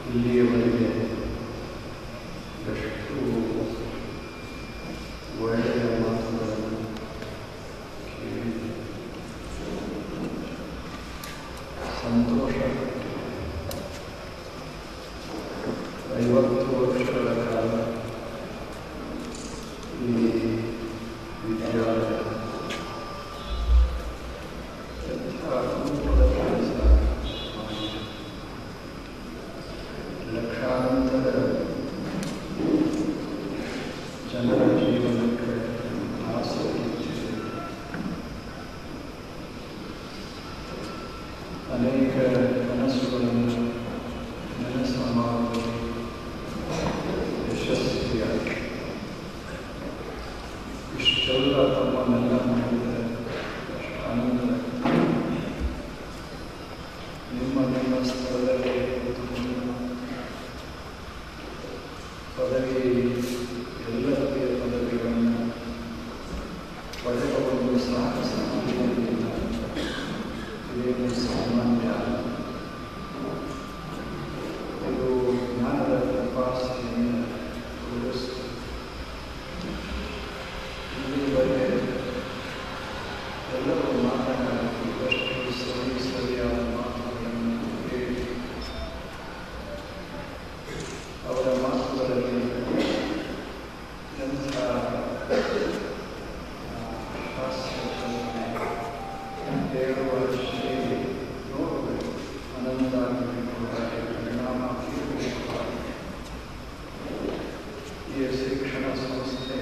ಇಲ್ಲಿಯವರೆಗೆ ಎಷ್ಟು ಒಳ್ಳೆಯ ಮಾತುಗಳನ್ನು ಕೇಳಿದೆ, ಸಂತೋಷ. 50 ವರ್ಷಗಳ ಕಾಲ ಈ ವಿದ್ಯಾಲಯ ಎಂಥ ಅದ್ಭುತ ಕೆಲಸ ಮಾಡಿದೆ. ಲಕ್ಷಾಂತರ ಜನರ ಜೀವನಕ್ಕೆ ಆಸಕ್ತಿ ಹೆಚ್ಚಿಸಿದೆ. ಅನೇಕ ಕನಸುಗಳನ್ನು ನನಸು ಮಾಡುವುದು ಯಶಸ್ವಿಯಾಗಿ ಇಷ್ಟೆಲ್ಲ ತಮ್ಮನ್ನೆಲ್ಲ ಮಾಡಿದರೆ ಅಷ್ಟು ಆನಂದ. ನಿಮ್ಮ ಸ್ಥಳದಲ್ಲಿ ಪದವಿ, ಎಲ್ಲ ಬಗೆಯ ಪದವಿಗಳನ್ನು ಪಡೆದ ಒಂದು ಸಾಹಸ ಇದೇನು ಸಾಮಾನ್ಯ. ಇದು ಜ್ಞಾನದ ತಪಾಸಣೆಯನ್ನು ತೋರಿಸುತ್ತದೆ. ಇಲ್ಲಿವರೆಗೆ ಎಲ್ಲರೂ ಮಾತನಾಡಿ ಎಷ್ಟು ಸರಿಯಾದ ಮಾತುಗಳನ್ನು ಹೇಳಿ ಅವರ ಮಾತುಗಳಲ್ಲಿ ಎಂಥ ಹಾಸ್ಯ ಹೇಳುವ ಶೈಲಿ ನೋಡಬೇಕು. ಅನಂತಾಗಿ ಪರಿಣಾಮ ಬೀರಬೇಕು. ಈ ಶಿಕ್ಷಣ ಸಂಸ್ಥೆ,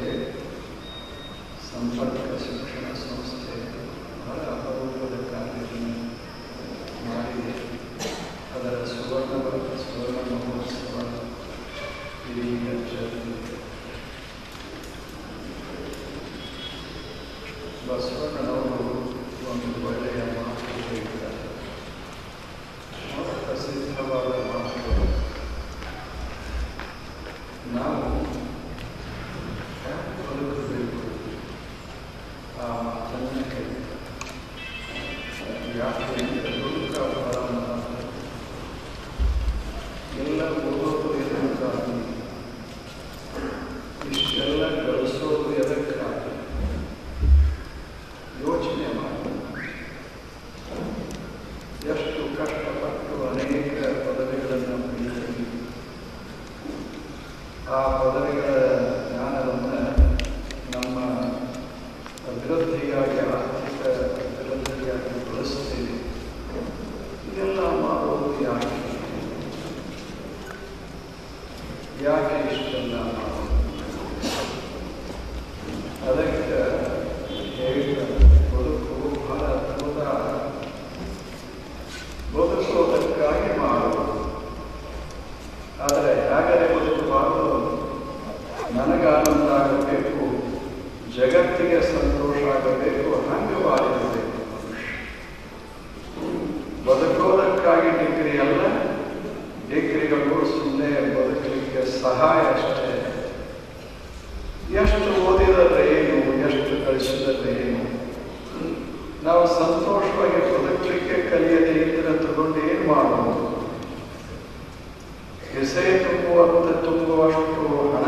ಸಂಪರ್ಕ ಶಿಕ್ಷಣ ಸಂಸ್ಥೆ ಬಹಳ ಅಪರೂಪದ ಕಾರ್ಯವನ್ನು ಮಾಡಿದೆ. ಅದರ ಸುವರ್ಣ ಮಹೋತ್ಸವ ಇದೀಗ ಜರುಗಿದೆ. ಬಸವಣ್ಣನವರು ಒಂದು ಒಳ್ಳೆಯ ಮಾತು ಹೇಳಿದ್ದಾರೆ. ಪ್ರಸಿದ್ಧವಾದ ಮಾತು, ನಾವು ಬದುಕಬೇಕು. ಆ ಮಾತನ್ನು ಕೇಳಿ ಯಾಕೆ ದುಃಖ ಎಲ್ಲ ಓದೋದು ಎದಕ್ಕಾಗಿ, ಇಷ್ಟೆಲ್ಲ ಗಳಿಸೋದು ಎದಕ್ಕಾಗಿ ಯೋಚನೆ ಮಾಡಿ. ಎಷ್ಟು ಕಷ್ಟಪಟ್ಟು ಅನೇಕ ಪದವಿಗಳನ್ನು ಪಡೆಯುತ್ತೀವಿ. ಆ ಪದವಿಗಳ ಜ್ಞಾನವನ್ನು ನಮ್ಮ ಅಭಿವೃದ್ಧಿಗಾಗಿ, ಆರ್ಥಿಕ ಅಭಿವೃದ್ಧಿಗಾಗಿ ಬಳಸ್ತೀವಿ. ಇದೆಲ್ಲ ಮಾಡೋದು ಯಾಕೆ ಇಷ್ಟೆಲ್ಲ ಮಾಡೋದು? ಅದಕ್ಕೆ ಹೇಳಿದ ಬದುಕು ಬಹಳ ಅದ್ಭುತ. ಬದುಕುವುದಕ್ಕಾಗಿ ಮಾಡುವುದು. ಆದರೆ ಹೇಗರೆ ಬದುಕಬಾರದು? ನನಗೆ ಆನಂದ ಆಗಬೇಕು, ಜಗತ್ತಿಗೆ ಸಂತೋಷ ಆಗಬೇಕು, ಹಂಗೆ ಬಾಳಿರಬೇಕು ಮನುಷ್ಯ. ಬದುಕೋದಕ್ಕಾಗಿ ಡಿಗ್ರಿ ಅಲ್ಲ. ಡಿಗ್ರಿಗಳು ಸುಮ್ಮನೆ ಬದುಕಲಿಕ್ಕೆ ಸಹಾಯ ಅಷ್ಟೇ. ಎಷ್ಟು ಓದಿದರೆ ಏನು, ಎಷ್ಟು ಕಳಿಸಿದರೆ ಏನು? ನಾವು ಸಂತೋಷವಾಗಿ ಬದುಕಲಿಕ್ಕೆ ಕಲಿಯದೇ ಇದ್ರೆ ತಗೊಂಡು ಏನು ಮಾಡೋದು? ಹೆಸೆ ತುಂಬುವಷ್ಟು ಹಣ,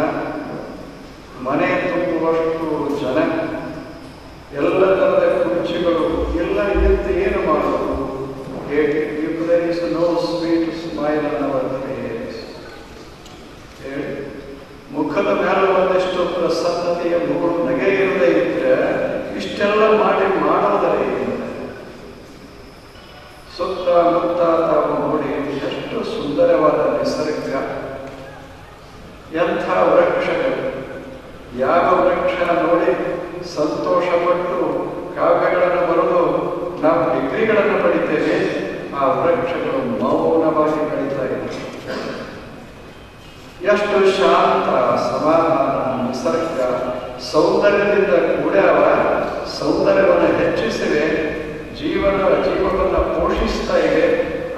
ಮನೆ ತುಂಬುವಷ್ಟು ಜನ, ಎಲ್ಲ ಥರದ ಕುರ್ಚಿಗಳು ಎಲ್ಲ ಇದ್ದು ಏನು ಮಾಡೋದು? If there is no sweet smile on our face, ಹೇಳಿ, ಮುಖದ ಮೇಲೆ ಒಂದಿಷ್ಟು ಪ್ರಸನ್ನತೆಯ ನಗೆ ಇರದೇ ಇದ್ರೆ ಇಷ್ಟೆಲ್ಲ ಮಾಡೋದರೆ ಸುತ್ತಮುತ್ತ ತಾವು ನೋಡಿ ಎಷ್ಟು ಸುಂದರವಾದ ನಿಸರ್ಗ, ಎಂಥ ವೃಕ್ಷಗಳು. ಯಾವ ವೃಕ್ಷ ನೋಡಿ ಸಂತೋಷಪಟ್ಟು ಕಾವ್ಯಗಳನ್ನು ಬರೆದು ನಾವು ಡಿಗ್ರಿಗಳನ್ನು ಪಡಿತೇವೆ, ಆ ವೃಕ್ಷಗಳು ಮೌನವಾಗಿ ಬೆಳೀತಾ ಇವೆ. ಎಷ್ಟು ಶಾಂತ, ಸಮಾಧಾನ, ನಿಸರ್ಗ ಸೌಂದರ್ಯದಿಂದ ಕೂಡ್ಯಾವ. ಸೌಂದರ್ಯವನ್ನು ಹೆಚ್ಚಿಸಿವೆ, ಜೀವವನ್ನು ಪೋಷಿಸ್ತಾ ಇವೆ.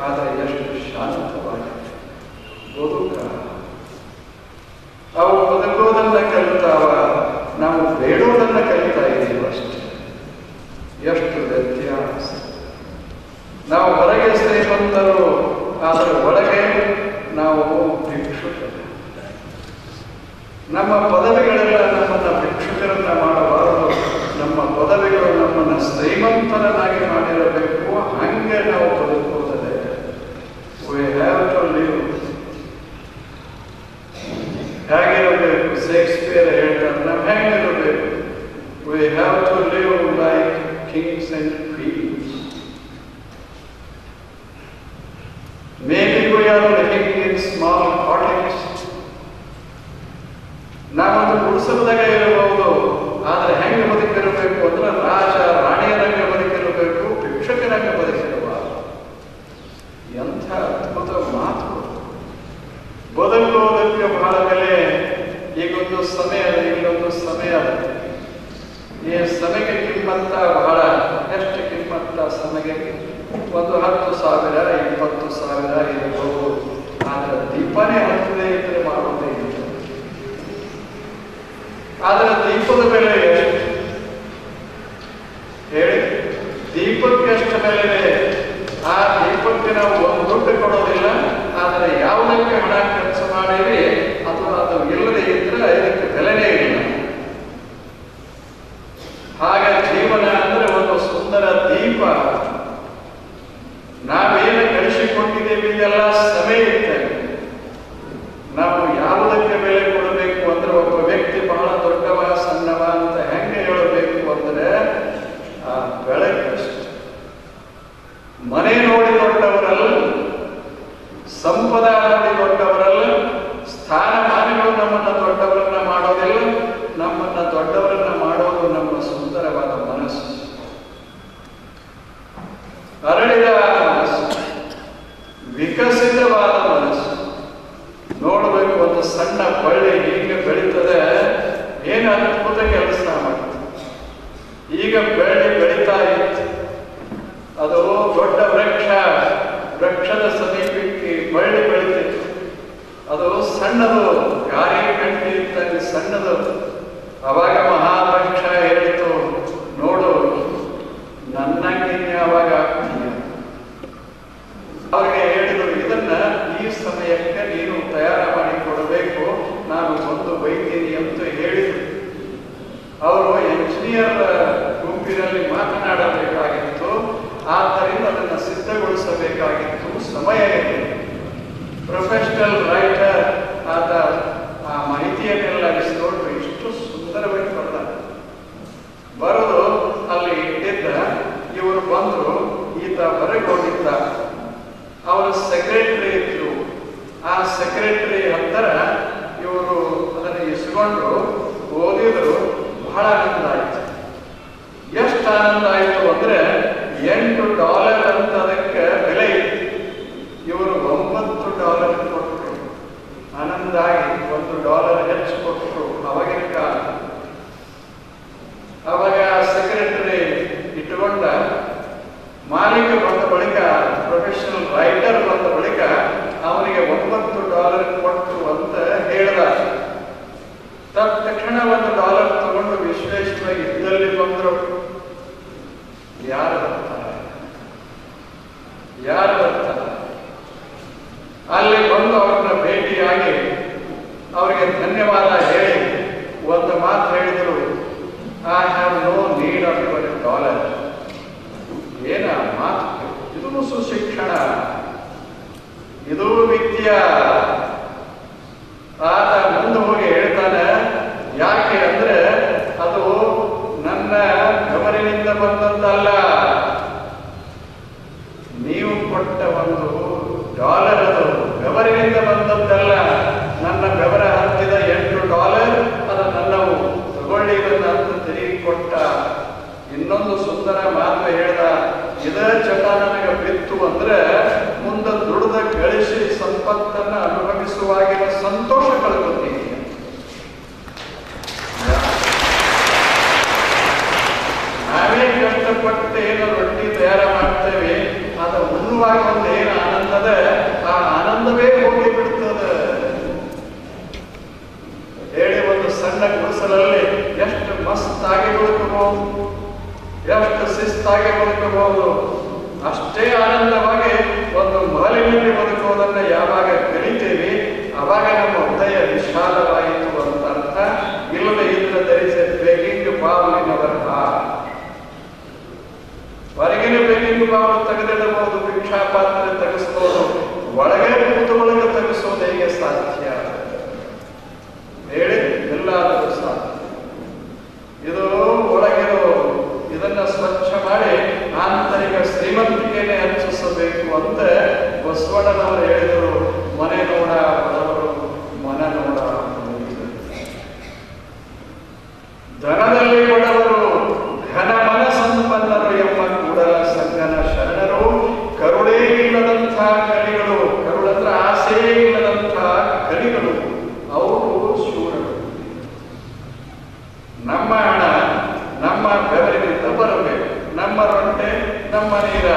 ಆದರೆ ಎಷ್ಟು ಶಾಂತವಾಗಿದೆ ಬದುಕ. ಅವು ಬದುಕೋದನ್ನು ಕಲಿತಾವ, ನಾವು ಬೇಡೋದನ್ನು ಕಲಿತಾ ಇದ್ದೀವಿ ಅಷ್ಟೇ. ಎಷ್ಟು ವ್ಯತ್ಯಾಸ! ನಾವು ಹೊರಗೆ ಶ್ರೀಮಂತರು, ಆದರೆ ಒಳಗೆ ನಾವು ನಮ್ಮ ಪದವಿಗಳೆಲ್ಲ ನಮ್ಮನ್ನು ಭಿಕ್ಷುಕರನ್ನ ಮಾಡಬಾರದು. ನಮ್ಮ ಪದವಿಗಳು ನಮ್ಮನ್ನು ಶ್ರೀಮಂತರನ್ನಾಗಿ ಮಾಡಿರಬೇಕು. ಹಂಗೆ ನಾವು ಬದುಕುವುದೇ. We have to live. ಹೇಗಿರಬೇಕು? ಶೇಕ್ಸ್ಪಿಯರ್ ಹೇಳ್ತಾರೆ, ನಾವು ಹೇಗಿರಬೇಕು? We have to live like kings and queens. Maybe we are living in small cottage. ನಾವೊಂದು ಗುಡಿಸಲದಾಗ ಇರಬಹುದು, ಆದರೆ ಹೆಂಗೆ ಬದುಕಿರಬೇಕು ಅಂದ್ರೆ ರಾಜ ರಾಣಿಯರಂಗೆ ಬದುಕಿರಬೇಕು, ಭಿಕ್ಷಕರಂಗೆ ಬದುಕಿರಬಾರದು. ಎಂಥ ಅದ್ಭುತ ಮಾತು! ಬದುಕುವುದಕ್ಕೆ ಬಹಳ ಬೆಲೆ. ಈಗೊಂದು ಸಮಯ ಅದ, ಇಲ್ಲೊಂದು ಸಮಯ ಅದ. ಈ ಸಮಯಕ್ಕೆ ಕಿಮ್ಮತ್ತ ಬಹಳ. ಎಷ್ಟು ಕಿಮ್ಮತ್ತ ಸಮಯಕ್ಕೆ? ಒಂದು 10,000 20,000 ಇರಬಹುದು. ಆದರೆ ದೀಪನೇ ಹತ್ತದೇ ಇದ್ರೆ ಮಾಡುವುದೇ ಇಲ್ಲ. ಆದರೆ ದೀಪದ ಬೆಲೆ ಎಷ್ಟು ಹೇಳಿ? ದೀಪಕ್ಕೆ ಎಷ್ಟು ಬೆಲೆ ಇದೆ? ಆ ದೀಪಕ್ಕೆ ನಾವು ಒಂದು ದುಡ್ಡು ಕೊಡೋದಿಲ್ಲ. ಆದರೆ ಯಾವುದಕ್ಕೆ ಹಣ ಖರ್ಚು ಮಾಡಿರಿ ಅಥವಾ ಅದು ಇಲ್ಲದೆ ಇದ್ರೆ ಇದಕ್ಕೆ ಬೆಲೆನೇ ಇಲ್ಲ. ಹಾಗೆ ಜೀವನ ಅಂದ್ರೆ ಒಂದು ಸುಂದರ ದೀಪ. ನಾವೇನು ಗಳಿಸಿಕೊಂಡಿದ್ದೇವೆ ಇದೆಲ್ಲ ಸಮಯ ಇರ್ತದೆ. ನಾವು ಯಾವುದಕ್ಕೆ ಬೆಲೆ ಕೊಡಬೇಕು ಅಂದ್ರೆ, ಒಬ್ಬ ವ್ಯಕ್ತಿ ಬಹಳ ದೊಡ್ಡವ ಸಣ್ಣವ ಅಂತ ಹೆಂಗೆ ಹೇಳಬೇಕು ಅಂದ್ರೆ, ಆ ಬೆಳಕಷ್ಟು. ಮನೆ ನೋಡಿ ದೊಡ್ಡವರಲ್ಲ, ಸಂಪದ ನೋಡಿ ದೊಡ್ಡವರಲ್ಲ, ಸ್ಥಾನಮಾನಗಳು ನಮ್ಮನ್ನ ದೊಡ್ಡವರನ್ನ ಮಾಡೋದಿಲ್ಲ. ನಮ್ಮನ್ನ ದೊಡ್ಡವರನ್ನ ಮಾಡೋದು ನಮ್ಮ ಸುಂದರವಾದ ಮನಸ್ಸು, ಅರಳಿದ ಮನಸ್ಸು, ವಿಕಸಿತವಾದ ಮನಸ್ಸು. ನೋಡಬೇಕು, ಒಂದು ಸಣ್ಣ ಬಳ್ಳಿ ಹೀಗೆ ಬೆಳೀತದೆ, ಏನು ಅದ್ಭುತ ಕೆಲಸ ಮಾಡುತ್ತೆ. ಈಗ ಬೆಳ್ಳಿ ಬೆಳೀತಾ ಇತ್ತು, ಅದು ದೊಡ್ಡ ವೃಕ್ಷದ ಸಮೀಪಕ್ಕೆ ಬಳ್ಳಿ ಬೆಳೀತಿತ್ತು. ಅದು ಸಣ್ಣದು, ಗಾಳಿ ಗಂಟೆ ಇದ್ದಂಗೆ ಸಣ್ಣದು. ಅವಾಗ ಮಹಾವೃಕ್ಷ ಹೇಳಿತು, ನೋಡು ನನ್ನಂಗೆ ಯಾವಾಗ ಆಗ್ತೀಯ. ಅವ್ರಿಗೆ ಹೇಳಿದರು, ಇದನ್ನ ಈ ಸಮಯಕ್ಕೆ ನೀನು ತಯಾರು ಮಾಡಿಕೊಡಬೇಕು, ನಾನು ಒಂದು ವೈದ್ಯರಿ ಅಂತ ಹೇಳಿದರು. ಅವರು ಎಂಜಿನಿಯರ್ ಗುಂಪಿನಲ್ಲಿ ಮಾತನಾಡಬೇಕಾಗಿತ್ತು, ಆದ್ದರಿಂದ ಅದನ್ನು ಸಿದ್ಧಗೊಳಿಸಬೇಕಾಗಿತ್ತು. ಸಮಯ ಇದೆ. ಪ್ರೊಫೆಷನಲ್ ರೈಟರ್ ಆದ ಆ ಮಾಹಿತಿಯನ್ನೆಲ್ಲ ಇಸ್ಕೊಂಡು ಇಷ್ಟು ಸುಂದರವಾಗಿ ಬರೆದ. ಬರೆದು ಅಲ್ಲಿ ಇಟ್ಟಿದ್ದ. ಇವರು ಬಂದರು, ಈತ ಹೊರಗೆ ಹೋಗಿದ್ದ. ಅವರ ಸೆಕ್ರೆಟರಿ ಇದ್ರು. ಆ ಸೆಕ್ರೆಟರಿ ಹತ್ತಿರ ಇವರು ಅದನ್ನು ಇಸ್ಕೊಂಡು ಓದಿದ್ರು. ಬಹಳ ಆನಂದ ಆಯಿತು. ಎಷ್ಟು ಆನಂದ ಆಯಿತು ಅಂದ್ರೆ, $8 ಅಂತ ಅದಕ್ಕೆ ಬೆಲೆ ಇತ್ತು. ಇವರು $9 ಕೊಟ್ಟರು. ಆನಂದ ಆಗಿ $1 ಹೆಚ್ಚು ಕೊಟ್ಟರು. ಅವಾಗಿನ ಕಾಲ. ಅವಾಗ ಸೆಕ್ರೆಟರಿ ಇಟ್ಟುಕೊಂಡ. ಮಾಲೀಕ ಬಂದ ಬಳಿಕ, ಪ್ರೊಫೆಷನಲ್ ರೈಟರ್ ಬಂದ ಬಳಿಕ ಅವನಿಗೆ $9 ಕೊಟ್ಟು ಅಂತ ಹೇಳ್ದ. ತಕ್ಷಣ $1 ತಗೊಂಡು ವಿಶ್ವೇಶ್ವರಾಗಿ ಇದ್ದಲ್ಲಿ ಬಂದರು. ಯಾರು ಬರ್ತಾರೆ? ಅಲ್ಲಿ ಬಂದು ಅವ್ರನ್ನ ಭೇಟಿಯಾಗಿ ಅವರಿಗೆ ಧನ್ಯವಾದ ಹೇಳಿ ಒಂದು ಮಾತು ಹೇಳಿದರು, I have no need of your $. ಏನ ಮಾತು ಇದು? ಸುಶಿಕ್ಷಣ, ಇದು ವಿದ್ಯಾ. ಆತ ಮುಂದೆ ಹೋಗಿ ಹೇಳ್ತಾನೆ, ಯಾಕೆ ಅಂದ್ರೆ ಅದು ನನ್ನ ಬೆವರಿನಿಂದ ಬಂದದ್ದಲ್ಲ, ನೀವು ಕೊಟ್ಟ $1 ಅದು ಬೆವರಿನಿಂದ ಬಂದದ್ದಲ್ಲ. ನನ್ನ ಬೆವರ ಹತ್ತಿದ $8 ಅದು ನನ್ನವು. ತಗೊಳ್ಳಿ ಇದನ್ನ ಅಂತ ತಿರುಗಿ ಕೊಟ್ಟ. ಇನ್ನೊಂದು ಸುಂದರ ಮಾತು ಹೇಳ್ದ, ಇದೇ ಚಟ ನನಗೆ ಬಿತ್ತು ಅಂದ್ರೆ ಮುಂದೆ ದುಡಿದ ಗಳಿಸಿ ಸಂಪತ್ತನ್ನ ಅನುಭವಿಸುವಾಗಿನ ಸಂತೋಷ ಕಳ್ಕೊತೀನಿ. ನಾವೇ ಕಷ್ಟಪಟ್ಟು ಏನೋ ರೊಟ್ಟಿ ತಯಾರ ಮಾಡ್ತೇವೆ, ಅದು ಉಣ್ಣುವಾಗ ಒಂದು ಏನು ಆನಂದದ, ಆ ಆನಂದವೇ ಹೋಗಿ ಬಿಡ್ತದೆ. ಹೇಳಿ, ಒಂದು ಸಣ್ಣ ಗುಡಿಸಲಲ್ಲಿ ಎಷ್ಟು ಮಸ್ತಾಗಿ ಬದುಕಬಹುದು, ಎಷ್ಟು ಶಿಸ್ತಾಗಿ ಬದುಕಬಹುದು. ಅಷ್ಟೇ ಆನಂದವಾಗಿ ಒಂದು ಮಹಲಿನಲ್ಲಿ ಬದುಕುವುದನ್ನು ಯಾವಾಗ ಕಲಿತೇವೆ, ಅವಾಗ ನಮ್ಮ ಹೃದಯ ವಿಶಾಲವಾಯಿತು ಅಂತ ಅರ್ಥ. ಬಸವಣ್ಣನವರು ಹೇಳಿದರು, ಮನೆ ನೋಡ ಬಡವರು ಮನ ನೋಡ. ಧನದಲ್ಲಿ ಬಡವರು ಘನ ಮನ ಸಂಪನ್ನರು ಎಂಬ ಕೂಡಲ ಸಂಗನ ಶರಣರು ಕರುಳೇ ಇಲ್ಲದಂಥ ಕಲಿಗಳು, ಕರುಳಂದ್ರ ಆಸೆ ಇಲ್ಲದಂಥ ಕಲಿಗಳು, ಅವರು ಶೂರರು. ನಮ್ಮ ಹಣ ನಮ್ಮ ಬೆವರಿನಿಂದ ಬರಬೇಕು, ನಮ್ಮ ರೊಟ್ಟೆ ನಮ್ಮ ನೀರ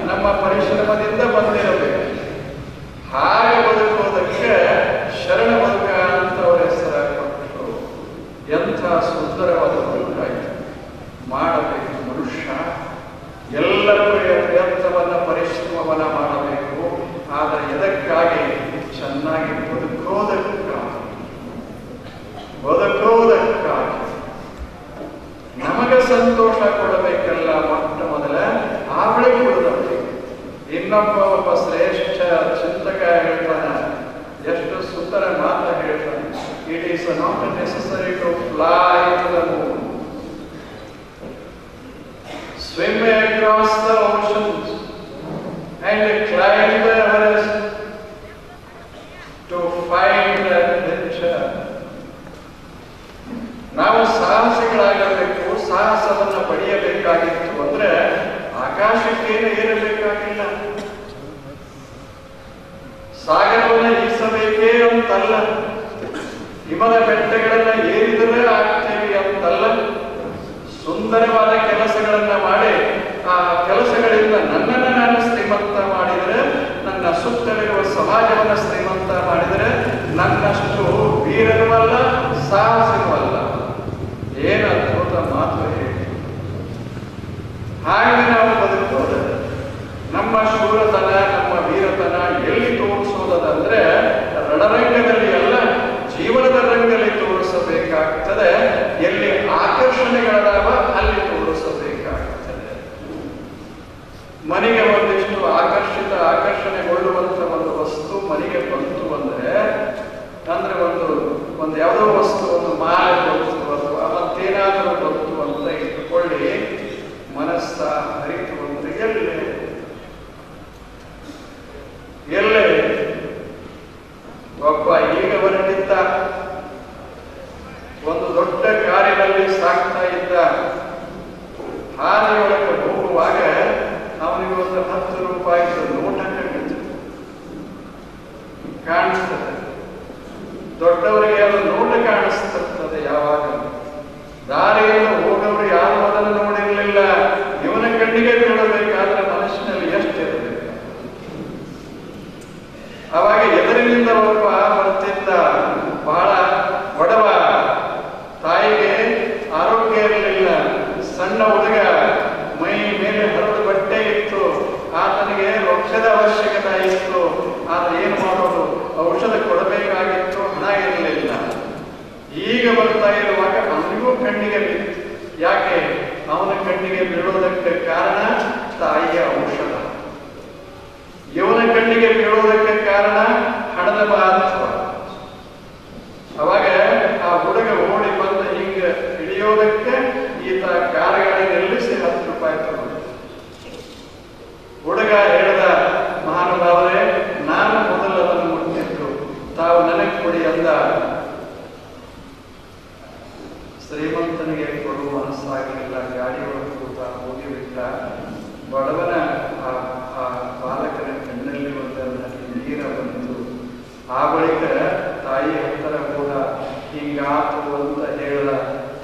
ನಮ್ಮ ಪರಿಶ್ರಮದಿಂದ ಬಂದಿರಬೇಕು. ಹಾಗೆ ಬದುಕುವುದಕ್ಕೆ ಶರಣ ಬದುಕ ಅಂತ ಅವರ ಹೆಸರ ಕೊಟ್ಟರು. ಎಂಥ ಸುಂದರವಾದ ಬದುಕಾಯಿತು. ಮಾಡಬೇಕು ಮನುಷ್ಯ ಎಲ್ಲರೂ ಪ್ರಯತ್ನವನ್ನ ಪರಿಶ್ರಮವನ್ನ ಮಾಡಬೇಕು. ಆದರೆ ಎದಕ್ಕಾಗಿ? ಚೆನ್ನಾಗಿ ಬದುಕೋದಕ್ಕಾಗಿ ನಮಗೆ ಸಂತೋಷ ಕೊಡಬೇಕಲ್ಲ. ಮೊಟ್ಟ ಮೊದಲ ಆವಳಿ ಕೊಡಬೇಕು. ಒಬ್ಬ ಶ್ರೇಷ್ಠ ಚಿಂತಕ ಹೇಳ್ತಾನೆ, ಎಷ್ಟು ಸುಂದರ ಮಾತು ಹೇಳ್ತಾನೆ. It is not necessary to fly to the moon, swim across the oceans and climb the Everest to find adventure. ನಾವು ಸಾಹಸಿಗಳಾಗಬೇಕು. ಸಾಹಸವನ್ನು ಪಡೆಯಬೇಕಾಗಿತ್ತು ಅಂದ್ರೆ ಆಕಾಶಕ್ಕೇನು ಏರಬೇಕಾಗಿಲ್ಲ, ಸಾಗರವನ್ನು ಈಸಬೇಕೇ ಅಂತಲ್ಲ, ಹಿಮದ ಬೆಟ್ಟಗಳನ್ನ ಏರಿದರೆ ಆಗ್ತೇವೆ ಅಂತಲ್ಲ. ಸುಂದರವಾದ ಕೆಲಸಗಳನ್ನ ಮಾಡಿ ಆ ಕೆಲಸಗಳಿಂದ ನನ್ನನ್ನು ನಾನು ಶ್ರೀಮಂತ ಮಾಡಿದರೆ, ನನ್ನ ಸುತ್ತಲಿರುವ ಸಮಾಜವನ್ನು ಶ್ರೀಮಂತ ಮಾಡಿದರೆ ನನ್ನಷ್ಟು ವೀರನೂ ಅಲ್ಲ ಸಾಹಸಿನೂ ಅಲ್ಲ. ಏನು ಅದ್ಭುತ ಮಾತು ಹೇಳಿ. ಹಾಗೆ ನಾವು ಬದುಕೋದು. ನಮ್ಮ ಶೂರತನ ನಮ್ಮ ವೀರತನ ಎಲ್ಲಿ ತೋರಿಸೋದಂದ್ರೆ ರಣರಂಗದಲ್ಲಿ ಅಲ್ಲ, ಜೀವನದ ರಂಗದಲ್ಲಿ ತೋರಿಸಬೇಕಾಗ್ತದೆ. ಎಲ್ಲಿ ಆಕರ್ಷಣೆಗಳದಾವ ಅಲ್ಲಿ ತೋರಿಸಬೇಕಾಗ್ತದೆ. ಮನೆಗೆ ಒಂದಿಷ್ಟು ಆಕರ್ಷಣೆಗೊಳ್ಳುವಂತ ಒಂದು ವಸ್ತು ಮನೆಗೆ ಬಂತು ಅಂದ್ರೆ ಒಂದು ಯಾವುದೋ ವಸ್ತು, ಒಂದು ಮಾಲೆ ಬಂತು ಅಥವಾ ಮತ್ತೇನಾದರೂ ಬಂತು ಅಂತ ಇಟ್ಟುಕೊಳ್ಳಿ, ಮನಸ್ಸ ಹರಿತು ಅಂದ್ರೆ ಎಲ್ಲೇ ಒಬ್ಬ ಈಗ ಹೊರಟಿದ್ದ ಒಂದು ದೊಡ್ಡ ಕಾರಿನಲ್ಲಿ ಸಾಕ್ತಾ ಇದ್ದ. ಹಾದಿಯೊಳಗೆ ಹೋಗುವಾಗ ಅವನಿಗೆ ಒಂದು 10 ರೂಪಾಯಿ ನೋಟ ಕಾಣಿಸ್ತದೆ. ದೊಡ್ಡವರಿಗೆ ಅದು ನೋಟ ಕಾಣಿಸ್ತದೆ. ಯಾವಾಗ ದಾರಿಯನ್ನು ಹೋಗವರು ಯಾರು ಅದನ್ನು ನೋಡಿರಲಿಲ್ಲ. ಇವನ ಕಣ್ಣಿಗೆ ಬೀಳಬೇಕಾದ್ರೆ ಮನಸ್ಸಿನಲ್ಲಿ ಎಷ್ಟು ಇರಬೇಕು. ಅವಾಗ ಎದುರಿನಿಂದ ಒಬ್ಬ ಬರ್ತಿದ್ದ, ಬಹಳ ಬಡವ, ತಾಯಿಗೆ ಆರೋಗ್ಯ ಇರಲಿಲ್ಲ, ಸಣ್ಣ ಹುಡುಗ, ಮೈ ಮೇಲೆ ಹರಡು ಬಟ್ಟೆ ಇತ್ತು, ಆತನಿಗೆ ರೊಕ್ಕದ ಅವಶ್ಯಕತೆ ಇತ್ತು. ಆದ್ರೆ ಏನು ಮಾಡೋದು, ಔಷಧ ಕೊಡಬೇಕಾಗಿತ್ತು, ಹಣ ಇರಲಿಲ್ಲ. ಈಗ ಬರ್ತಾ ಇರುವಾಗ ಅವನಿಗೂ ಕಣ್ಣಿಗೆ ಬಿತ್ತು. ಯಾಕೆ ಅವನ ಕಣ್ಣಿಗೆ ಬೀಳೋದಕ್ಕೆ ಕಾರಣ ತಾಯಿಯ ಔಷಧ, ಇವನ ಕಣ್ಣಿಗೆ ಬೀಳೋದಕ್ಕೆ ಕಾರಣ ಹಣದ ಮಹತ್ವ. ಅವಾಗ ಆ ಹುಡುಗ ಓಡಿ ಬಂದ ಹಿಂಗ ಹಿಡಿಯೋದಕ್ಕೆ ಈತ ಕಾರುಗಾಡಿ ನಿಲ್ಲಿಸಿ 10 ರೂಪಾಯಿ ತಗೊಂಡ. ಹುಡುಗ ಹೇಳಿದ, ಮಹಾನುಭಾವರೇ, ನಾನು ಮೊದಲು ಅದನ್ನು ಮುಟ್ಟಿದ್ದು, ತಾವು ನನಗೆ ಕೊಡಿ ಅಂದ. ಶ್ರೀಮಂತನಿಗೆ ಕೊಡುವ ಮನಸ್ಸಾಗಲಿಲ್ಲ. ಗಾಡಿಯೊಳಗೆ ಕೂತ ಹೋಗಿಬಿಟ್ಟ. ಬಡವನ ಆ ಬಾಲಕನ ಕಣ್ಣಲ್ಲಿ ಒಂದು ನೀರ ಬಂತು. ಆ ಬಳಿಕ ತಾಯಿ ಹತ್ತಿರ ಹೋದ. ಹಿಂಗಾತು ಅಂತ ಹೇಳ.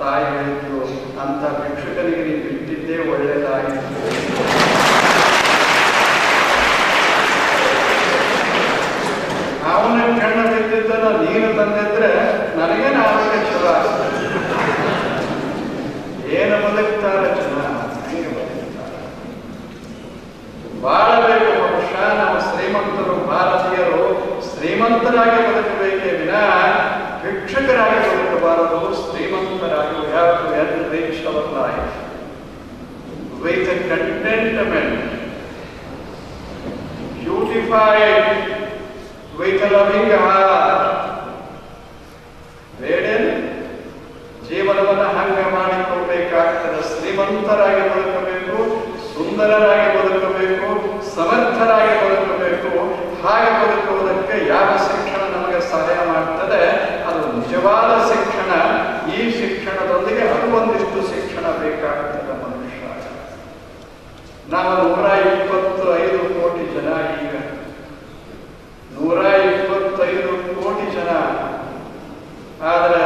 ತಾಯಿ ಹೇಳಿದ್ರು, ಅಂತ ಭಿಕ್ಷುಕನಿಗೆ ನೀವು ಬಿಟ್ಟಿದ್ದೇ ಒಳ್ಳೆಯದಾಗಿತ್ತು. ಅವನ ಕಣ್ಣ ಬಿದ್ದಿದ್ದನ್ನ ನೀನು ತಂದಿದ್ರೆ ನನಗೇನು ಆರೋಗ್ಯ ಚಲೋ ಆಗ್ತದೆ. ಏನು ಬದುಕ್ತಾರೆ ಜನ, ಹೆಂಗೆ ಬದುಕ್ತಾರೆ. ಬಾಳಬೇಕು ಮನುಷ್ಯ. ನಮ್ಮ ಶ್ರೀಮಂತರು, ಭಾರತೀಯರು ಶ್ರೀಮಂತರಾಗಿ ಬದುಕಬೇಕೇ ವಿನ ಭಿಕ್ಷುಕರಾಗಿ ಬದುಕಬಾರದು. ಶ್ರೀಮಂತರಾಗಿ reach our life with a contentment, beautified with a loving heart. ಬೇಡೇನು ಜೀವನವನ್ನು ಹಂಗ ಮಾಡಿಕೊಳ್ಬೇಕಾಗ್ತದೆ. ಶ್ರೀಮಂತರಾಗಿ ಬದುಕಬೇಕು, ಸುಂದರರಾಗಿ ಬದುಕಬೇಕು, ಸಮರ್ಥರಾಗಿ ಬದುಕಬೇಕು. ಬದುಕೋದಕ್ಕೆ ಯಾವ ಶಿಕ್ಷಣ ನಮಗೆ ಸಹಾಯ ಮಾಡ್ತದೆ ಅದು ನಿಜವಾದ ಶಿಕ್ಷಣ. ಈ ಶಿಕ್ಷಣದೊಂದಿಗೆ ಅದು ಒಂದಿಷ್ಟು ಶಿಕ್ಷಣ ಬೇಕಾಗ್ತದೆ ಮನುಷ್ಯ. ನಾವು 125 ಕೋಟಿ ಜನ, ಈಗ 125 ಕೋಟಿ ಜನ. ಆದರೆ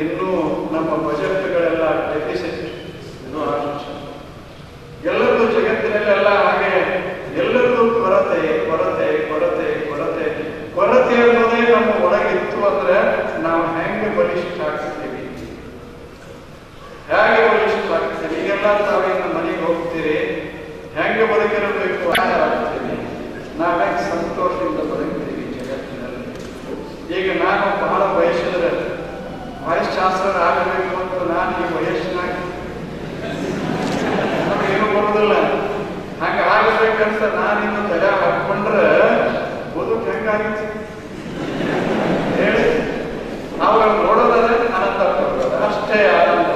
ಇನ್ನೂ ನಮ್ಮ ಬಜೆಟ್ಗಳೆಲ್ಲ ಡೆಫಿಸಿಟ್, ಇನ್ನೂ ಎಲ್ಲರಿಗೂ ಜಗತ್ತಿನಲ್ಲೆಲ್ಲ ಹಾಗೆ ಎಲ್ಲರಿಗೂ ಕೊರತೆ ಕೊರತೆ ಕೊರತೆ ಕೊರತೆ ಕೊರತೆ ಅನ್ನೋದೇ ನಮ್ಮ ಒಳಗಿತ್ತು ಅಂದ್ರೆ ನಾವು ಹೆಂಗೆ ಬಲಿಷ್ಠ ಆಗ್ತೀವಿ, ಹೇಗೆ ಬಲಿಷ್ಠ ಆಗ್ತೀವಿ. ಈಗೆಲ್ಲ ತಾವೇನು ಮನೆಗೆ ಹೋಗ್ತೀರಿ, ಹೆಂಗೆ ಬದುಕಿರಬೇಕು ಆಗ್ತೀವಿ, ನಾವು ಹೆಂಗೆ ಸಂತೋಷದಿಂದ ಬದುಕ್ತೀವಿ ಜಗತ್ತಿನಲ್ಲಿ. ಈಗ ನಾನು ಬಹಳ ಬಯಸಿದ್ರೆ ವೈಸ್ ಚಾನ್ಸಲರ್ ಆಗಬೇಕು ಅಂತ ನಾನು ಈ ವಯಸ್ಸಿನಾಗ ನಮಗೇನು ಬರುವುದಿಲ್ಲ. ಹಂಗೆ ಆಗಬೇಕಂತ ನಾನಿನ್ನು ತಲೆ ಹಾಕೊಂಡ್ರೆ ಬದುಕು ಹೆಂಗಾಗಿತ್ತು ಹೇಳಿ. ಅವಾಗ ನೋಡೋದಾದ್ರೆ ಆನಂದ ಪಡೋದು, ಅಷ್ಟೇ ಆನಂದ.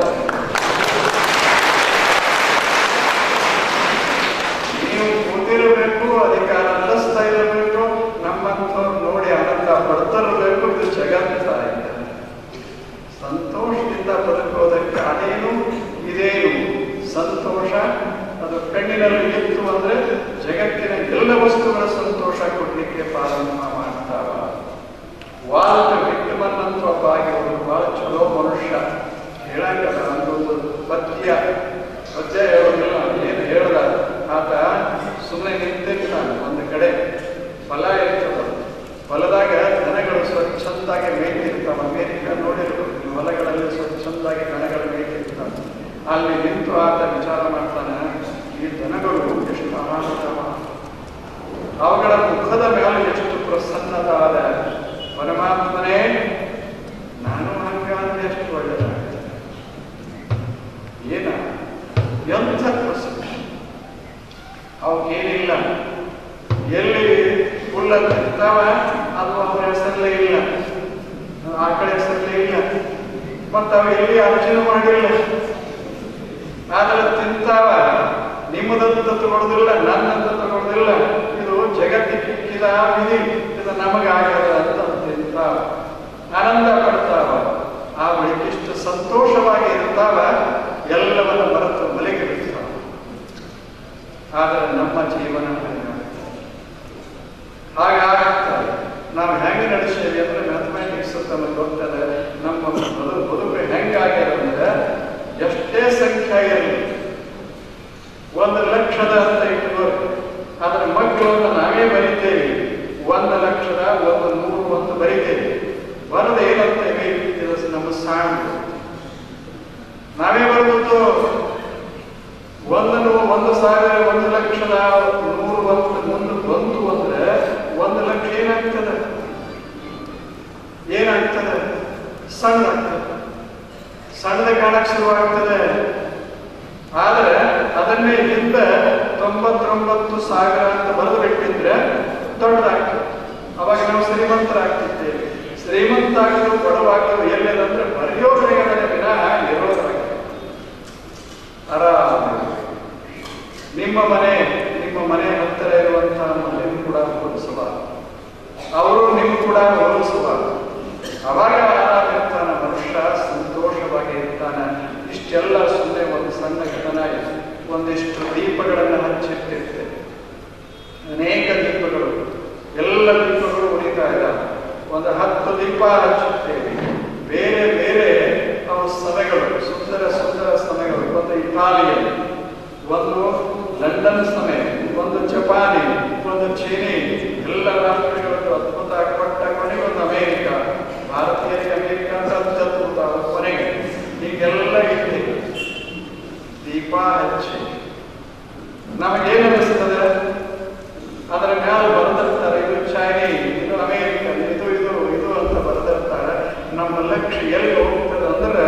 ನೀವು ಕೂತಿರಬೇಕು, ಅಧಿಕಾರ ನಡೆಸ್ತಾ ಇರಬೇಕು, ನಮ್ಮಂಥವ್ರು ನೋಡಿ ಆನಂದ ಪಡ್ತಿರಬೇಕು. ಇದು ಜಗತ್ತಾಗಿದೆ. ಸಂತೋಷದಿಂದ ಬದುಕೋದಕ್ಕೆ ಅದೇನು ಇದೇನು ಸಂತೋಷ ಅದು ಕಣ್ಣಿನಲ್ಲಿ ಇತ್ತು ಅಂದ್ರೆ ಜಗತ್ತಿನ ಎಲ್ಲ ವಸ್ತುಗಳ ಸಂತೋಷ ಕೊಡ್ಲಿಕ್ಕೆ ಪ್ರಾರಂಭ ಮಾಡ್ತಾವ. ವಾಲ್ಟ್ ವಿಟ್ಮನ್ ಅಂತ ಒಬ್ಬ ಆಗಿರೋದು ಬಹಳ ಚಲೋ ಮನುಷ್ಯ. ಹೇಳಂಗಲ್ಲ, ನಮ್ದೊಂದು ಪದ್ಯ ಹೇಳೋದಿಲ್ಲ, ಏನು ಹೇಳ್ದ ಆತ ಸುಮ್ಮನೆ ನಿಂತಿರ್ತಾನೆ ಒಂದು ಕಡೆ. ಫಲ ಇರ್ತದ, ಹೊಲದಾಗ ದನಗಳು ಸ್ವಚ್ಛಂದಾಗಿ ಮೇಯ್ತಿರ್ತಾವ. ಅಮೇರಿಕ ನೋಡಿರ್ಬೇಕು, ಹೊಲಗಳಲ್ಲಿ ಸ್ವಚ್ಛಂದಾಗಿ ದನಗಳು ಮೇಯ್ತಿರ್ತಾವೆ. ಅಲ್ಲಿ ನಿಂತು ಆತ ವಿಚಾರ ಮಾಡ್ತಾನೆ, ಈ ದನಗಳು ಎಷ್ಟು ಆನಂದವ, ಅವುಗಳ ಮುಖದ ಮೇಲೆ ಎಷ್ಟು ಪ್ರಸನ್ನವಾದ. ಪರಮಾತ್ಮನೇ, ನಾನು ಹಂಗಾದ್ರೆ ಎಷ್ಟು ಒಳ್ಳೆಯದಾಗ್ತದೆ. ಏನ ಎಂಥ ಪ್ರಸನ್ನ. ಅವಕ್ಕೇನಿಲ್ಲ, ಎಲ್ಲಿ ಹುಲ್ಲ ತಿಂತಾವ ಅದು ಅವರ ಹೆಸರಲ್ಲೇ ಇಲ್ಲ, ಆಕಳ ಹೆಸರಲ್ಲೇ ಇಲ್ಲ, ಮತ್ತು ಅವ ಎಲ್ಲಿ ಅರ್ಜುನ ಮಾಡಿಲ್ಲ. ಆದ್ರೆ ತಿಂತಾವ, ನಿಮ್ಮದಂತ ತಗೊಳ್ಳೋದಿಲ್ಲ, ನನ್ನಂತ ತಗೊಳ್ಳೋದಿಲ್ಲ. ಇದು ಜಗತ್ತಿಗೆ ಇಕ್ಕಿದ ವಿಧಿ, ಇದು ನಮಗಾಗ್ಯದ ಅಂತ ತಿಂತಾವ, ಆನಂದ ಪಡ್ತಾವ. ಆ ಬಳಿಕಿಷ್ಟು ಸಂತೋಷವಾಗಿ ಇರ್ತಾವ, ಎಲ್ಲವನ್ನ ಮರೆತು ಮಲಗಿರ್ತಾವ. ಆದರೆ ನಮ್ಮ ಜೀವನ ಹಾಗಾಗ್ತದೆ. ನಾವು ಹೆಂಗೆ ನಡೆಸ್ತೇವೆ ಅಂದ್ರೆ ಮ್ಯಾಥಮ್ಯಾಟಿಕ್ಸ್ ನಮಗೆ ಗೊತ್ತದೆ. ನಮ್ಮ ಬದುಕು ಹೆಂಗಾಗ್ಯದಂದ್ರೆ ಎಷ್ಟೇ ಸಂಖ್ಯೆ ಇರಲಿ, 1,00,000 ಅಂತ ಇಟ್ಟುವರು, ಅದರ ಮಕ್ಕಳನ್ನು ನಾವೇ ಬರೀತೇವೆ. 1,00,000 100 ಅಂತ ಬರೀತೇವೆ. ಬರದ ಏನಂತೇವೆ, ಇದು ನಮ್ಮ ಸಾಂಗ್ ನಾವೇ ಬರ್ಬಿಟ್ಟು 1,000 1,00,000 1,00,100 ಅಂತ ಮುಂದೆ ಬಂತು ಅಂದ್ರೆ 1,00,000 ಏನಾಗ್ತದೆ? ಸಣ್ಣದಾಗ್ತದೆ, ಸಣ್ಣದ ಕಾಣಕ್ಕೆ ಶುರುವಾಗ್ತದೆ. ಆದರೆ ಅದನ್ನೇ ಹಿಂದೆ 99,000 ಅಂತ ಬರೆದು ಬಿಟ್ಟಿದ್ರೆ ದೊಡ್ಡದಾಗ್ತದೆ. ಅವಾಗ ನಾವು ಶ್ರೀಮಂತರಾಗ್ತಿದ್ದೇವೆ. ಶ್ರೀಮಂತ ಆಗಲು ಬಡವಾಗಲು ಎಲ್ಲೇದಂದ್ರೆ ಬರೆಯೋದ್ರಾಗದೇ ವಿನಃ ಇರೋದ್ರಾಗ ಆರಾಮ. ನಿಮ್ಮ ಮನೆ ಹತ್ತಿರ ಇರುವಂತಹ ಮನೆಯನ್ನು ಕೂಡ ಹೋಲಿಸಬಾರದು, ಅವರು ನಿಮ್ಮ ಕೂಡ ಹೋಲಿಸಬಾರದು. ಅವಾಗ ಆರಾಮಿರ್ತಾನ ಮನುಷ್ಯ, ಸಂತೋಷವಾಗಿ ಇರ್ತಾನೆ. ಇಷ್ಟೆಲ್ಲ ಸುಮ್ಮನೆ ಒಂದು ಸಣ್ಣ ಘಟನೆ. ಒಂದಿಷ್ಟು ದೀಪಗಳನ್ನು ಹಚ್ಚಿಟ್ಟಿರ್ತೇವೆ, ಅನೇಕ ದೀಪಗಳು, ಎಲ್ಲ ದೀಪಗಳು ಉಳಿತಾ ಇದ್ದಾವೆ. ಒಂದು 10 ದೀಪ ಹಚ್ಚುತ್ತೇವೆ. ಬೇರೆ ಬೇರೆ ಅವು ಸಮಯಗಳು, ಸುಂದರ ಸುಂದರ ಸಮಯಗಳು. ಒಂದು ಇಟಾಲಿಯನ್, ಒಂದು ಲಂಡನ್ ಸಮಯ, ಒಂದು ಜಪಾನಿ, ಒಂದು ಚೀನಿ, ಎಲ್ಲ ರಾಷ್ಟ್ರಗಳದ್ದು ಅದ್ಭುತ ಕೊಟ್ಟ ಕೊನೆಗೆ ಒಂದು ಅಮೇರಿಕ. ಭಾರತೀಯರಿಗೆ ಅಮೇರಿಕ ಅಂತ ಅತ್ಯದ್ಭುತ ಕೊನೆಗೆ. ಹೀಗೆಲ್ಲ ಇದ್ದೀವಿ ದೀಪ ಹಚ್ಚಿ. ನಮಗೇನು ಅನಿಸ್ತದೆ? ಅದರ ಮೇಲೆ ಬರೆದಿರ್ತಾರೆ, ಇದು ಚೈನೀ, ಇದು ಅಮೇರಿಕನ್, ಇದು ಇದು ಇದು ಅಂತ ಬರೆದಿರ್ತಾರೆ. ನಮ್ಮ ಲಕ್ಷ್ಯ ಎಲ್ಲಿ ಹೋಗ್ತದೆ ಅಂದ್ರೆ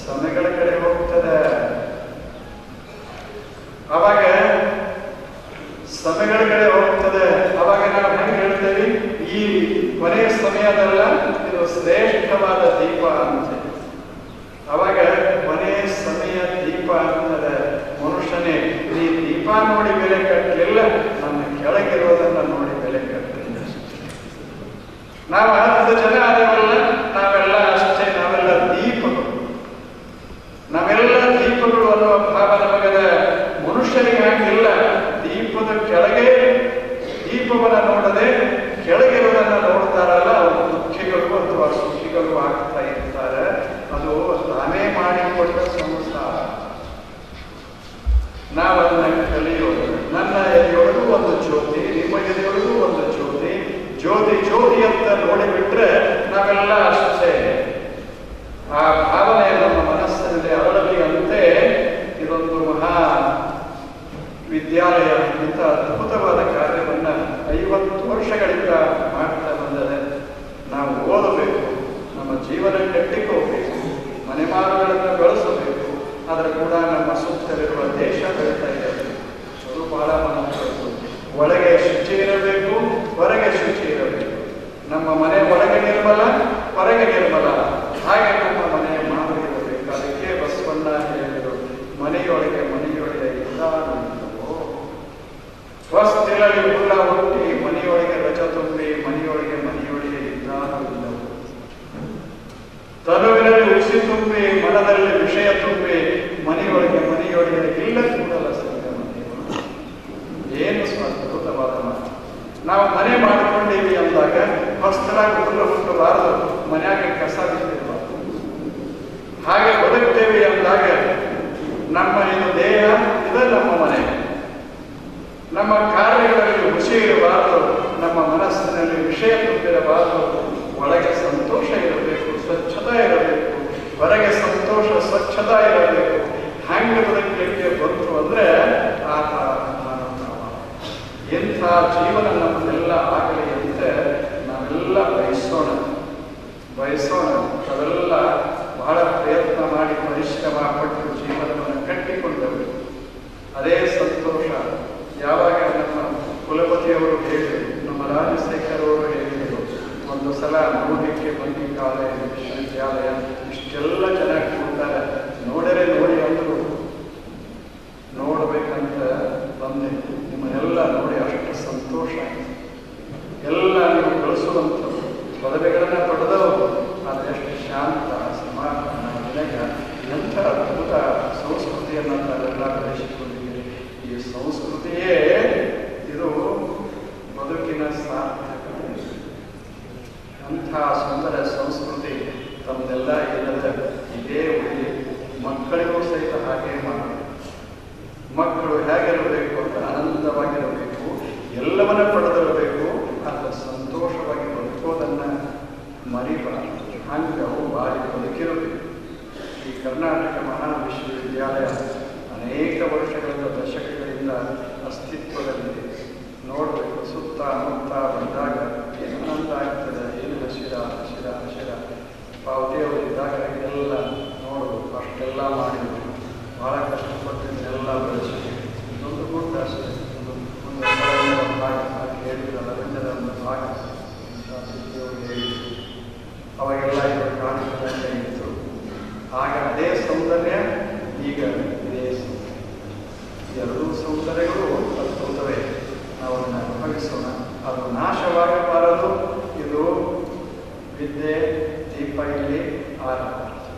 ಸಮಯಗಳ ಕಡೆ ಹೋಗ್ತದೆ. ಅವಾಗ ಸಮಯಗಳ ಕಡೆ ಹೋಗ್ತದೆ. ಅವಾಗ ನಾವು ಹೆಂಗೆ ಹೇಳ್ತೇವೆ, ಈ ಕೊನೆಯ ಸಮಯದಲ್ಲ, ಇದು ಶ್ರೇಷ್ಠವಾದ ದೀಪ ಅಂತ. ಅವಾಗ ಕೊನೆಯ ಸಮಯ ದೀಪ ಅಂತದೆ. ಮನುಷ್ಯನೇ, ನೀ ದೀಪ ನೋಡಿ ಬೆಲೆ ಕಟ್ಟಲಿಲ್ಲ, ನನ್ನ ಕೆಳಗಿರೋದನ್ನ ನೋಡಿ ಬೆಲೆ ಕಟ್ಟಿಲ್ಲ. ನಾವು 10 ಜನ ಆದವಲ್ಲ, ನಾವೆಲ್ಲ ಅಷ್ಟೇ, ನಾವೆಲ್ಲ ದೀಪಗಳು. ನಾವೆಲ್ಲ ದೀಪಗಳು ಅನ್ನುವ ಭಾವ ನಮಗದ. ಮನುಷ್ಯರಿಗೆ ಹಾಗಿಲ್ಲ. ದೀಪದ ಕೆಳಗೆ ದೀಪವನ್ನ ನೋಡದೆ ಕೆಳಗಿರುವುದನ್ನ ನೋಡ್ತಾರಲ್ಲ, ಅವರು ದುಃಖಿಗಳು ಅಥವಾ ಸುಖಿಗಳು ಆಗ್ತಾ ಇರ್ತಾರೆ. ಅದು ತಾನೇ ಮಾಡಿಕೊಟ್ಟ ಸಂಸಾರ. ನಾವನ್ನ ಕಲಿಯೋದು. ನನ್ನ ಎದೆಯೊಳಗೂ ಒಂದು ಜ್ಯೋತಿ, ನಿಮ್ಮ ಎದೆಯೊಳಗೂ ಒಂದು ಜ್ಯೋತಿ. ಜ್ಯೋತಿ ಜ್ಯೋತಿ ಅಂತ ನೋಡಿಬಿಟ್ರೆ ನಾವೆಲ್ಲ ಅಷ್ಟೇ. ಆ ಭಾವನೆ ನಮ್ಮ ಮನಸ್ಸಿನಲ್ಲಿ ಅರಳಲಿ ಅಂತೆ ಇದೊಂದು ಮಹಾ ವಿದ್ಯಾಲಯ ಇಂಥ ಅದ್ಭುತವಾದ ಕಾರ್ಯವನ್ನ 50 ವರ್ಷಗಳಿಂದ ಮಾಡ್ತಾ ಬಂದರೆ ನಾವು ಓದಬೇಕು, ನಮ್ಮ ಜೀವನ ಕಟ್ಟಿಕೋಬೇಕು, ಮನೆಮಾರುಗಳನ್ನು ಬೆಳೆಸಬೇಕು. ಅದರ ಕೂಡ ನಮ್ಮ ಸುತ್ತಲಿರುವ ದೇಶ ಬೆಳೀತಾ ಇರಬೇಕು. ಅದು ಬಹಳ ಮಹತ್ವದ್ದು. ಒಳಗೆ ಶುಚಿ ಇರಬೇಕು, ಹೊರಗೆ ಶುಚಿ ಇರಬೇಕು. ನಮ್ಮ ಮನೆ ಒಳಗೆ ನಿರ್ಮಲ, ಹೊರಗೆ ನಿರ್ಮಲ. ಹಾಗೆ ನಮ್ಮ ಮನೆಯ ಮಾತು ಇರಬೇಕು. ಅದಕ್ಕೆ ಬಸವಣ್ಣ ಹೇಳಿದರು, ಮನೆಯೊಳಗೆ ಇದ್ದಾನೋ ವಸ್ತಿಲಲ್ಲಿ ಹುಲ್ಲ ಹುಟ್ಟಿ, ಮನೆಯೊಳಗೆ ರಜ ತುಂಬಿ, ಮನೆಯೊಳಗೆ ಇದ್ದಾನೋ. ತನುವಿನಲ್ಲಿ ಉಸಿ ತುಂಬಿ, ಮನದಲ್ಲಿ ವಿಷಯ ತುಂಬಿ, ಮನೆಯೊಳಗೆ ಇಲ್ಲ ಕೂಡಲ ಸಂಗಮ. ಏನು ಅದ್ಭುತವಾದ ಮಾತು. ನಾವು ಮನೆ ಮಾಡಿಕೊಂಡಿವಿ ಅಂದಾಗ ಹೊಸದಾಗಿ ಹುಲ್ಲು ಹುಟ್ಟಬಾರದು, ಮನೆಯಾಗ ಕಸ ಬಿದ್ದಿರಬಾರದು. ಹಾಗೆ ಬದುಕ್ತೇವೆ ಅಂದಾಗ ನಮ್ಮ ಇದು ದೇಹ, ಇದು ನಮ್ಮ ಮನೆ. ನಮ್ಮ ಕಾರ್ಯಗಳಲ್ಲಿ ಖುಷಿ ಇರಬಾರದು, ನಮ್ಮ ಮನಸ್ಸಿನಲ್ಲಿ ವಿಷಯ ತುಂಬಿರಬಾರದು. ಒಳಗೆ ಸಂತೋಷ ಇರಬೇಕು, ಸ್ವಚ್ಛತಾ ಇರಬೇಕು, ಹೊರಗೆ ಸಂತೋಷ ಸ್ವಚ್ಛತಾ ಇರಬೇಕು. ಹಂಗೆ ಬದುಕಲಿಕ್ಕೆ ಬಂತು ಅಂದ್ರೆ ಆತ ಎಂಥ ಜೀವನ ನಮ್ಮನ್ನೆಲ್ಲ ಆಗಲಿ ಅಂತ ನಾವೆಲ್ಲ ಬಯಸೋಣ. ಅವೆಲ್ಲ ಬಹಳ ಪ್ರಯತ್ನ ಮಾಡಿ ಪರಿಶ್ರಮ ಪಟ್ಟು ಜೀವನವನ್ನು ಕಟ್ಟಿಕೊಂಡವರು. ಅದೇ ಸಂತೋಷ. ಯಾವಾಗ ನಮ್ಮ ಕುಲಪತಿಯವರು ಹೇಳಿದರು, ನಮ್ಮ ರಾಜಶೇಖರ್ ಅವರು ಹೇಳಿದರು, ಒಂದು ಸಲ ನೋಡಲಿಕ್ಕೆ ಬಂದಿ ಕಾಲೇಜ್ ವಿಶ್ವವಿದ್ಯಾಲಯ ಇಷ್ಟೆಲ್ಲ ಚೆನ್ನಾಗಿ ಕೊಡ್ತಾರೆ, ನೋಡಿ ಅಂದರು. ನೋಡ್ಬೇಕಂತ ಬಂದೆ. ನಿಮ್ಮನ್ನೆಲ್ಲ ನೋಡಿ ಅಷ್ಟು ಸಂತೋಷ ಆಯಿತು. ಎಲ್ಲ ನೀವು ಕಳಿಸುವಂಥದ್ದು ಪದವಿಗಳನ್ನ ಪಡೆದವರು. ಆದರೆ ಎಷ್ಟು ಶಾಂತ, ಸಮಾಧಾನ, ವಿನಯ, ಎಂಥ ಅದ್ಭುತ ಸಂಸ್ಕೃತಿಯನ್ನು ತಾವೆಲ್ಲ ಬೆಳೆಸಿಕೊಂಡಿದ್ದೀರಿ. ಈ ಸಂಸ್ಕೃತಿಯೇ ಇದು ಬದುಕಿನ ಸಾರ್ಥಕತೆ. ಅಂಥ ಸುಂದರ ಸಂಸ್ಕೃತಿ ತಮ್ಮದೆಲ್ಲ ಇಲ್ಲದ ಇದೇ ಉಳಿ. ಮಕ್ಕಳಿಗೂ ಸಹಿತ ಹಾಗೆ ಮಾಡಬೇಕು. ಮಕ್ಕಳು ಹೇಗಿರಬೇಕು ಅಂತ ಆನಂದವಾಗಿರಬೇಕು, ಎಲ್ಲವನ್ನ ಪಡೆದಿರಬೇಕು. ಅದರ ಸಂತೋಷವಾಗಿ ಬದುಕೋದನ್ನ ಮರಿಬಾರದು. ಹಂಗೆ ಅವು ಬಾರಿ ಬದುಕಿರಬೇಕು. ಈ ಕರ್ನಾಟಕ ಮಹಾ ವಿಶ್ವವಿದ್ಯಾಲಯ ಅನೇಕ ವರ್ಷಗಳಿಂದ, ದಶಕಗಳಿಂದ ಅಸ್ತಿತ್ವದಲ್ಲಿದೆ. ನೋಡಬೇಕು, ಸುತ್ತಮುತ್ತ ಬಂದಾಗ ಏನು ಆನಂದ ಆಗ್ತದೆ. ಏನು ಹಸಿರ ಪಾವತಿಯವರು ಇದ್ದಾಗ ಎಲ್ಲ ನೋಡಬೇಕು. ಅಷ್ಟೆಲ್ಲ ಮಾಡಿದ್ರು, ಬಹಳ ಕಷ್ಟಪಟ್ಟಿದ್ದೆಲ್ಲ ಬೆಳೆಸಿದ್ರು. ಇನ್ನೊಂದು ಗುಡ್ಡ ಒಂದು ಭಾಗ ಹೇಳಿದ್ರಲ್ಲ, ರಂಜದ ಒಂದು ಭಾಗ ಹೇಳಿದ್ರು. ಅವಾಗೆಲ್ಲ ಇವರು ಕಾಣಿಕೆ ಇತ್ತು. ಆಗ ಅದೇ ಸೌಂದರ್ಯ, ಈಗ ಇದೇ ಎರಡೂ ಸೌಂದರ್ಯಗಳು ಅದ್ಭುತವೇ. ನಾವು ಅದನ್ನು ಅನುಭವಿಸೋಣ. ಅದು ನಾಶವಾಗಬಾರದು. ಇದು ವಿದ್ಯೆ ದೀಪ ಇಲ್ಲಿ ಆರಬಾರದು.